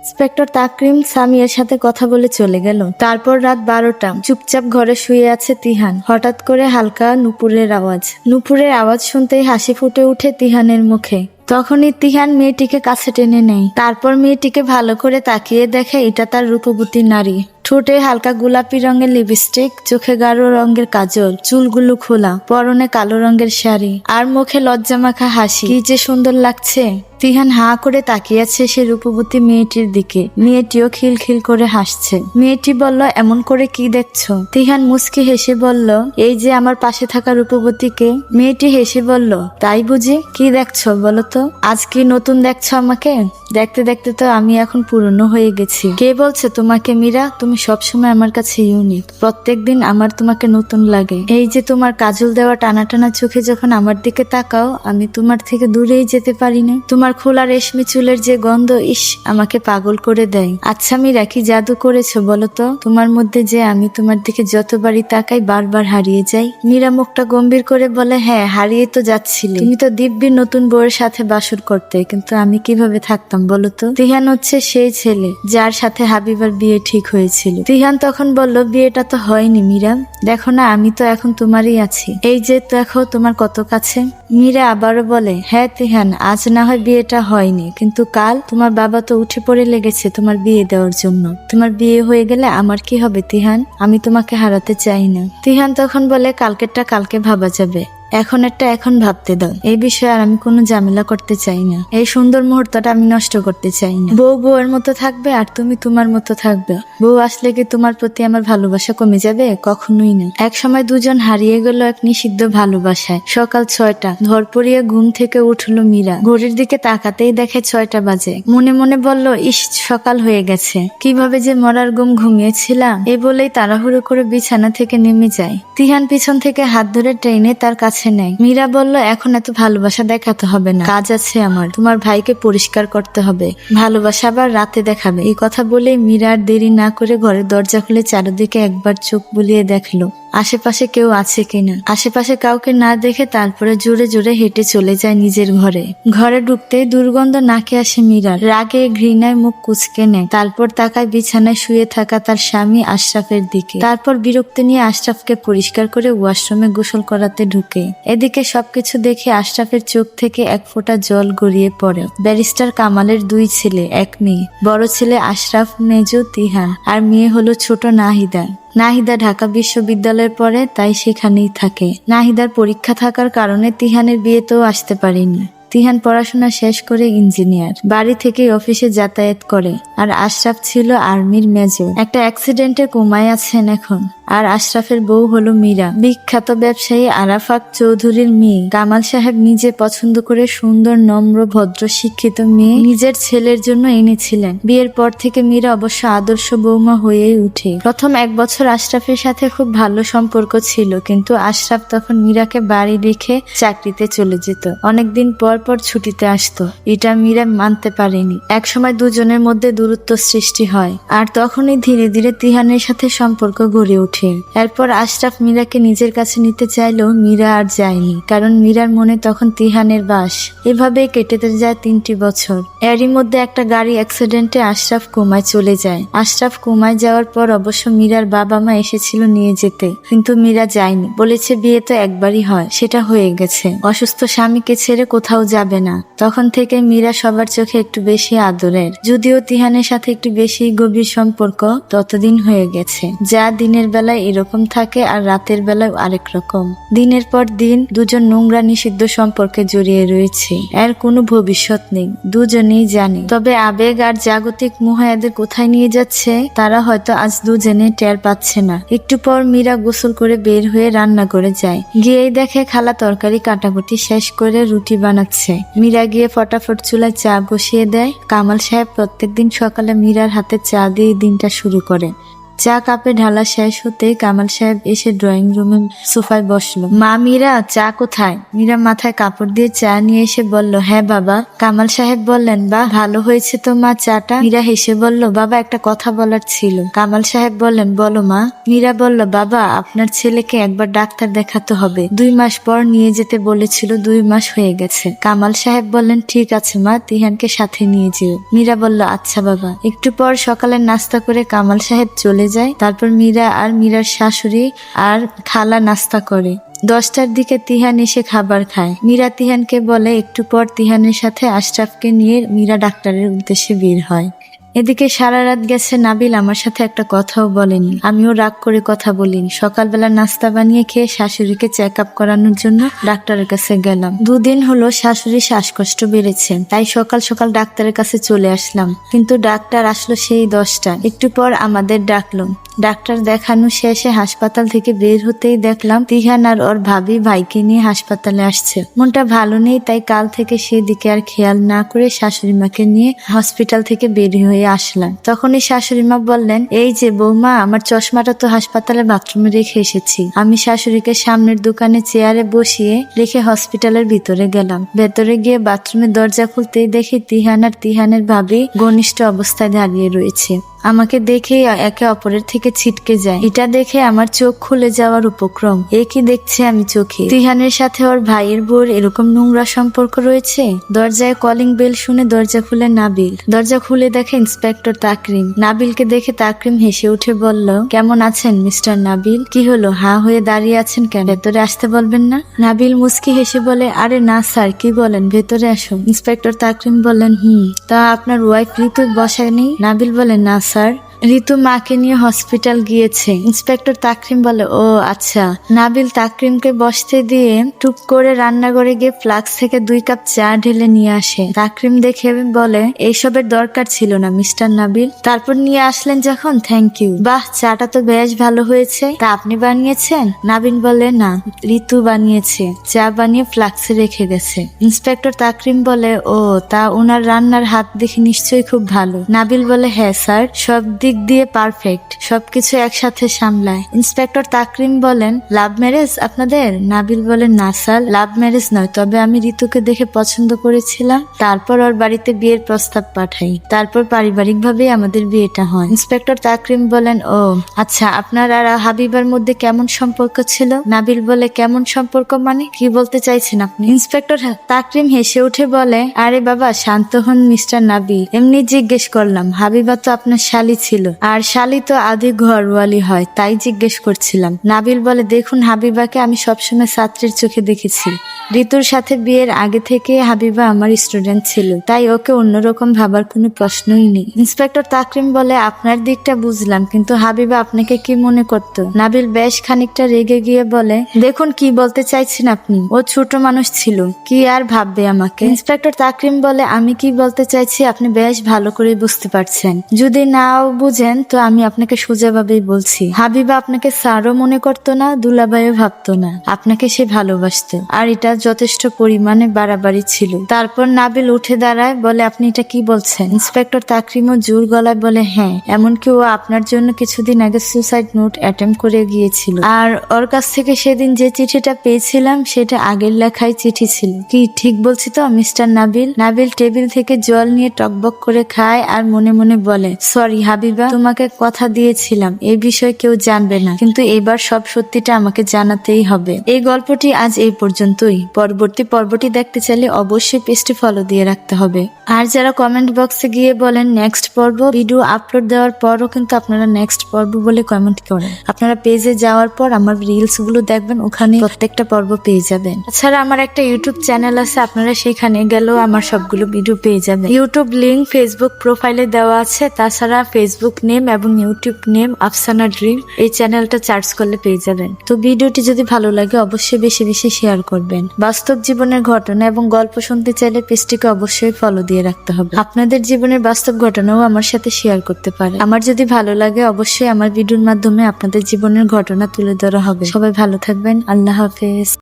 Inspector Takrim সামিয়ার সাথে কথা বলে চলে গেল। তারপর রাত 12টা, চুপচাপ ঘরে শুয়ে আছে তিহান। হঠাৎ করে হালকা নুপুরের আওয়াজ শুনতেই হাসি ফুটে উঠে তিহানের মুখে। তখনই তিহান মেয়েটিকে কাছে টেনে নেয়। তারপর মেয়েটিকে ভালো করে তাকিয়ে দেখে এটা তার রূপবতী নারী। ঠোঁটে হালকা গোলাপি রঙের লিপস্টিক, চোখে গাঢ় রঙের কাজল, চুলগুলো খোলা, পরনে কালো রঙের শাড়ি, আর মুখে লজ্জামাখা হাসি। কি যে সুন্দর লাগছে। তিহান হাঁ করে তাকিয়ে আছে সে রূপবতী মেয়েটির দিকে। মেয়েটিও খিলখিল করে হাসছে। মেয়েটি বলল, এমন করে কি দেখছো? তিহান মুচকি হেসে বলল, এই যে আমার পাশে থাকা রূপবতীকে। মেয়েটি হেসে বলল, তাই বুঝি? কি দেখছো বলো তো? আজ কি নতুন দেখছো আমাকে? দেখতে দেখতে তো আমি এখন পুরনো হয়ে গেছি। কে বলছে তোমাকে মীরা? তুমি সবসময় আমার কাছে ইউনিক। প্রত্যেকদিন আমার তোমাকে নতুন লাগে। এই যে তোমার কাজল দেওয়া টানা টানা চোখে যখন আমার দিকে তাকাও, আমি তোমার থেকে দূরেই যেতে পারি না। তোমার খোলা রেশমি চুলের যে গন্ধ, ইস, আমাকে পাগল করে দেয়। আচ্ছা মীরা, কি জাদু করেছো বলো তো? তোমার মধ্যে যে আমি তোমার দিকে যতবারই তাকাই বারবার হারিয়ে যাই। মীরা মুখটা গম্ভীর করে বলে, হ্যাঁ, হারিয়ে তো যাচ্ছিলে। তুমি তো দিব্যি নতুন বউয়ের সাথে বাসর করতে, কিন্তু আমি কিভাবে থাকতাম বলো তো? তিহান হচ্ছে সেই ছেলে যার সাথে হাবিবার বিয়ে ঠিক হয়েছিল। তিহান তখন বলল, বিয়েটা তো হয়নি মীরা। দেখো না, আমি তো এখন তোমারই আছি। এই যে দেখো তোমার কত কাছে। মীরা আবারও বলে, হ্যাঁ তিহান, আজ না হয় বিয়েটা হয়নি, কিন্তু কাল তোমার বাবা তো উঠে পড়ে লেগেছে তোমার বিয়ে দেওয়ার জন্য। তোমার বিয়ে হয়ে গেলে আমার কি হবে তিহান? আমি তোমাকে হারাতে চাই না। তিহান তখন বলে, কালকেরটা কালকে ভাবা যাবে, এখন ভাবতে দাও। এই বিষয়ে আর আমি কোনো ঝামেলা করতে চাই না। এই সুন্দর মুহূর্তটা আমি নষ্ট করতে চাই না। বউ বউয়ের মতো থাকবে আর তুমি তোমার মতো থাকবে। বউ আসলে কি তোমার প্রতি আমার ভালোবাসা কমে যাবে? কখনোই না। এক সময় দুজন হারিয়ে গেল এক নিষিদ্ধ ভালোবাসায়। সকাল 6টা, ধরপড়িয়ে ঘুম থেকে উঠলো মীরা। ঘড়ির দিকে তাকাতেই দেখে 6টা বাজে। মনে মনে বলল, ইস, সকাল হয়ে গেছে। কিভাবে যে মরার ঘুম ঘুমিয়েছিলাম। এই বলেই তাড়াহুড়ো করে বিছানা থেকে নেমে যায়। তিহান পিছন থেকে হাত ধরে ট্রেনে তার কাছে নেয়। মীরা বলল, এখন এত ভালোবাসা দেখাতে হবে না, কাজ আছে আমার। তোমার ভাইকে পরিষ্কার করতে হবে। ভালোবাসা আবার রাতে দেখাবে। এই কথা বলে মীরা আর দেরি না করে ঘরের দরজা খুলে চারিদিকে একবার চোখ বুলিয়ে দেখলো আশেপাশে কেউ আছে কিনা। আশেপাশে কাউকে না দেখে তারপরে জোরে জোরে হেঁটে চলে যায় নিজের ঘরে। ঘরে ঢুকতেই দুর্গন্ধ নাকে আসে মীরার। রাগে ঘৃণায় মুখ কুঁচকে নেয়। তারপর তাকায় বিছানায় শুয়ে থাকা তার স্বামী আশরাফের দিকে। তারপর বিরক্তি নিয়ে আশরাফকে পরিষ্কার করে ওয়াশরুমে গোসল করাতে ঢুকে। এদিকে সবকিছু দেখে আশরাফের চোখ থেকে এক ফোঁটা জল গড়িয়ে পড়ে। ব্যারিস্টার কামালের 2 ছেলে, 1 মেয়ে। বড় ছেলে আশরাফ, মেজো তিহান, আর মেয়ে হলো ছোট নাহিদা। নাহিদা ঢাকা বিশ্ববিদ্যালয়ে পড়ে, তাই সেখানেই থাকে। নাহিদার পরীক্ষা থাকার কারণে তিহানের বিয়েতেও আসতে পারেনি। তিহান পড়াশোনা শেষ করে ইঞ্জিনিয়ার। বাড়ি থেকে অফিসে যাতায়াত করে। আর আশরাফ ছিল আর্মির মেজর। একটা অ্যাক্সিডেন্টে কোমায় আছেন এখন। আর আশরাফের বউ হলো মীরা, বিখ্যাত ব্যবসায়ী আরাফাত চৌধুরীর মেয়ে। কামাল সাহেব নিজে পছন্দ করে সুন্দর, নম্র, ভদ্র, শিক্ষিত মেয়ে নিজের ছেলের জন্য এনেছিলেন। বিয়ের পর থেকে মীরা অবশ্য আদর্শ বৌমা হয়েই উঠে। প্রথম 1 বছর আশরাফের সাথে খুব ভালো সম্পর্ক ছিল, কিন্তু আশরাফ তখন মীরাকে বাড়ি রেখে চাকরিতে চলে যেত। অনেকদিন পর পর ছুটিতে আসতো। এটা মীরা মানতে পারেনি। একসময় দুজনের মধ্যে দূরত্ব সৃষ্টি হয়। আর তখনই ধীরে ধীরে তিহানের সাথে সম্পর্ক গড়ে ওঠে। এরপর আশরাফ মীরাকে নিজের কাছে নিতে চাইলেও মীরা আর যায়নি, কারণ মীরার মনে তখন তিহানের বাস। এভাবে কেটে যায় 3টি বছর। এরই মধ্যে একটা গাড়ি অ্যাক্সিডেন্টে আশরাফ কোমায় চলে যায়। আশরাফ কোমায় যাওয়ার পর অবশ্য মীরার বাবা মা এসেছিল নিয়ে যেতে, কিন্তু মীরা যায়নি। বলেছে বিয়ে তো একবারই হয়, সেটা হয়ে গেছে। অসুস্থ স্বামীকে ছেড়ে কোথাও যাবে না। তখন থেকে মীরা সবার চোখে একটু বেশি আদরের। যদিও তিহানের সাথে একটু বেশি গভীর সম্পর্ক ততদিন হয়ে গেছে, যা দিনের বেলায় এরকম থাকে আর রাতের বেলায় আরেক রকম। দিনের পর দিন দুজন নোংরা নিষিদ্ধ সম্পর্কে জড়িয়ে রয়েছে। এর কোনো ভবিষ্যৎ নেই, দুজনেই জানে। তবে আবেগ আর জাগতিক মোহ এদের কোথায় নিয়ে যাচ্ছে তারা হয়তো আজ দুজনে টের পাচ্ছে না। একটু পর মীরা গোসল করে বের হয়ে রান্না করে যায়। গিয়েই দেখে খালা তরকারি কাটাকুটি শেষ করে রুটি বানাচ্ছে। মীরা গিয়ে ফটাফট চুলায় চা বসিয়ে দেয়। কামাল সাহেব প্রত্যেকদিন সকালে মীরার হাতে চা দিয়ে দিনটা শুরু করে। চা কাপে ঢালা শেষ হতে কামাল সাহেব এসে ড্রয়িং রুমে সোফায় বসলো। মা মীরা, চা কোথায়? মীরা মাথায় কাপড় দিয়ে চা নিয়ে এসে বলল, হ্যাঁ বাবা। কামাল সাহেব বললেন, বাহ, ভালো হয়েছে তো মা চাটা। মীরা হেসে বলল, বাবা একটা কথা বলার ছিল। কামাল সাহেব বললেন, বলো মা। মীরা বলল, বাবা আপনার ছেলেকে একবার ডাক্তার দেখাতে হবে, 2 মাস পর নিয়ে যেতে বলেছিল, 2 মাস হয়ে গেছে। কামাল সাহেব বললেন, ঠিক আছে মা, তিহানকে সাথে নিয়ে যেও। মীরা বলল, আচ্ছা বাবা। একটু পর সকালের নাস্তা করে কামাল সাহেব চলে যায়। তারপর মীরা আর মীরার শাশুড়ি আর খালা নাস্তা করে। 10টার দিকে তিহান এসে খাবার খায়। মীরা তিহানকে বলে, একটু পর তিহানের সাথে আশরাফকে নিয়ে মীরা ডাক্তারের উদ্দেশ্যে বের হয়। এদিকে সারা রাত গেছে, নাবিল আমার সাথে একটা কথাও বলেনি। আমিও রাগ করে কথা বলিনি। সকালবেলা নাস্তা বানিয়ে খেয়ে শাশুড়িকে চেক আপ করানোর জন্য ডাক্তারের কাছে গেলাম। 2 দিন হলো শাশুড়ির শ্বাসকষ্ট বেড়েছে, তাই সকাল সকাল ডাক্তারের কাছে চলে আসলাম। কিন্তু ডাক্তার আসলো সেই 10টা। একটু পর আমাদের ডাকলো। ডাক্তার দেখানো শেষে হাসপাতাল থেকে বের হতেই দেখলাম তিহান আর ওর ভাবি ভাইকে নিয়ে হাসপাতালে আসছে। মনটা ভালো নেই, তাই কাল থেকে সেদিকে আর খেয়াল না করে শাশুড়ি মাকে নিয়ে হসপিটাল থেকে বের হয়ে আসলাম। তখনই শাশুড়ি মা বললেন, এই যে বৌমা, আমার চশমাটা তো হাসপাতালের বাথরুমে রেখে এসেছি। আমি শাশুড়িকে সামনের দোকানে চেয়ারে বসিয়ে রেখে হসপিটালের ভিতরে গেলাম। ভেতরে গিয়ে বাথরুমের দরজা খুলতেই দেখি তিহান আর তিহানের ভাবি ঘনিষ্ঠ অবস্থায় দাঁড়িয়ে রয়েছে। আমাকে দেখে একে অপরের থেকে ছিটকে যায়। এটা দেখে আমার চোখ খুলে যাওয়ার উপক্রম। এ কি দেখছি আমি চোখে? তিহানের সাথে ওর ভাইয়ের বোর এরকম নোংরা সম্পর্ক রয়েছে। দরজায় কলিং বেল শুনে দরজা খুলে নাবিল। দরজা খুলে দেখে ইন্সপেক্টর তাকরিম। নাবিলকে দেখে তাকরিম হেসে উঠে বলল, কেমন আছেন মিস্টার নাবিল? কি হলো, হা হয়ে দাঁড়িয়ে আছেন কেন? ভেতরে আসতে বলবেন না? নাবিল মুস্কি হেসে বলে, আরে না স্যার, কি বলেন, ভেতরে আসুন। ইন্সপেক্টর তাকরিম বললেন, তা আপনার ওয়াইফ ঋতু বসায় নেই? নাবিল বলে, না স্যার, ঋতু মাকে নিয়ে হসপিটাল গিয়েছে। ইন্সপেক্টর তাকরিম বলে, ও আচ্ছা। নাবিল তাকরিমকে বসতে দিয়ে টুক করে রান্নাঘরে গিয়ে ফ্লাক্স থেকে 2 কাপ চা ঢেলে নিয়ে আসে। তাকরিম দেখে বলে, এইসবের দরকার ছিল না মিস্টার নাবিল। তারপর নিয়ে আসলেন যখন, থ্যাংক ইউ। বাহ, চাটা তো বেশ ভালো হয়েছে। তা আপনি বানিয়েছেন? নাবিল বলে, না, ঋতু বানিয়েছে। চা বানিয়ে ফ্লাক্সে রেখে গেছে। ইন্সপেক্টর তাকরিম বলে, ও তা ওনার রান্নার হাত দেখে নিশ্চয়ই খুব ভালো। নাবিল বলে, হ্যাঁ স্যার, সব দিক দিয়ে পারফেক্ট, সবকিছু একসাথে সামলায়। ইন্সপেক্টর তাকরিম বলেন, লাভ ম্যারেজ আপনাদের? নাবিল বলেন, না স্যার, লাভ ম্যারেজ নয়, তবে আমি ঋতুকে দেখে পছন্দ করেছিলাম, তারপর ওর বাড়িতে বিয়ের প্রস্তাব পাঠাই, তারপর পারিবারিকভাবে আমাদের বিয়েটা হয়। ইন্সপেক্টর তাকরিম বলেন, ও আচ্ছা, আপনার আর হাবিবার মধ্যে কেমন সম্পর্ক ছিল? নাবিল বলে, কেমন সম্পর্ক মানে, কি বলতে চাইছেন আপনি? ইন্সপেক্টর তাকরিম হেসে উঠে বলে, আরে বাবা শান্ত হন মিস্টার নাবিল, এমনি জিজ্ঞেস করলাম। হাবিবা তো আপনার শালি ছিল, আর শালি তো আদি ঘরওয়ালি হয়, তাই জিজ্ঞেস করছিলাম। নাবিল বলে, দেখুন, হাবিবাকে আমি সবসময় ছাত্রীর চোখে দেখেছি। ঋতুর সাথে বিয়ের আগে থেকে হাবিবা আমার স্টুডেন্ট ছিল, তাই ওকে অন্যরকম ভাবার কোনো প্রশ্নই নেই। ইন্সপেক্টর তাকরিম বলে, আপনার দিকটা বুঝলাম, কিন্তু হাবিবা আপনাকে কি মনে করত? নাবিল বেশ খানিকটা রেগে গিয়ে বলে, দেখুন কি বলতে চাইছেন আপনি, ও ছোট মানুষ ছিল, কি আর ভাববে আমাকে? ইন্সপেক্টর তাকরিম বলে, আমি কি বলতে চাইছি আপনি বেশ ভালো করে বুঝতে পারছেন। যদি নাও বুঝেন তো আমি আপনাকে সোজাভাবেই বলছি, হাবিবা আপনাকে স্যারও মনে করতো না, দুলাভাইও ভাবতো না, আপনাকে সে ভালোবাসতো, আর এটা যথেষ্ট পরিমাণে বাড়াবাড়ি ছিল। তারপর নাবিল উঠে দাঁড়ায়, বলে, আপনি এটা কি বলছেন? ইন্সপেক্টর তাকরিমও জোর গলায় বলে, হ্যাঁ, এমনকি ও আপনার জন্য কিছুদিন আগে সুসাইড নোট অ্যাটেম্প করে গিয়েছিল, আর ওর কাছ থেকে সেদিন যে চিঠিটা পেয়েছিলাম সেটা আগের লেখায় চিঠি ছিল। কি ঠিক বলছি তো মিস্টার নাবিল? নাবিল টেবিল থেকে জল নিয়ে টকবক করে খায় আর মনে মনে বলে, সরি হাবিবা, তোমাকে কথা দিয়েছিলাম এই বিষয়ে কেউ জানবে না, কিন্তু এবার সব সত্যিটা আমাকে জানাতেই হবে। এই গল্পটি আজ এই পর্যন্তই। পরবর্তী পর্বটি দেখতে চাইলে অবশ্যই পেজটি ফলো দিয়ে রাখতে হবে। আর যারা কমেন্ট বক্সে গিয়ে বলেন নেক্সট পর্ব, ভিডিও আপলোড দেওয়ার পরও কিন্তু আপনারা নেক্সট পর্ব বলে কমেন্ট করেন, আপনারা পেজে যাওয়ার পর আমার রিলস গুলো দেখবেন, ওখানে প্রত্যেকটা পর্ব পেয়ে যাবেন। এছাড়া আমার একটা ইউটিউব চ্যানেল আছে, আপনারা সেখানে গেলেও আমার সবগুলো ভিডিও পেয়ে যাবেন। ইউটিউব লিংক ফেসবুক প্রোফাইলে দেওয়া আছে, তাছাড়া ফেসবুক নেম এবং ইউটিউব নেম আফসানা ড্রিম, এই চ্যানেলটা সার্চ করলে পেয়ে যাবেন। তো ভিডিওটি যদি ভালো লাগে অবশ্যই বেশি বেশি শেয়ার করবেন। বাস্তব জীবনের ঘটনা এবং গল্প শুনতে চাইলে পেজটিকে অবশ্যই ফলো দিয়ে রাখতে হবে। আপনাদের জীবনের বাস্তব ঘটনাও আমার সাথে শেয়ার করতে পারে। আমার যদি ভালো লাগে অবশ্যই আমার ভিডিওর মাধ্যমে আপনাদের জীবনের ঘটনা তুলে ধরা হবে। সবাই ভালো থাকবেন, আল্লাহ হাফেজ।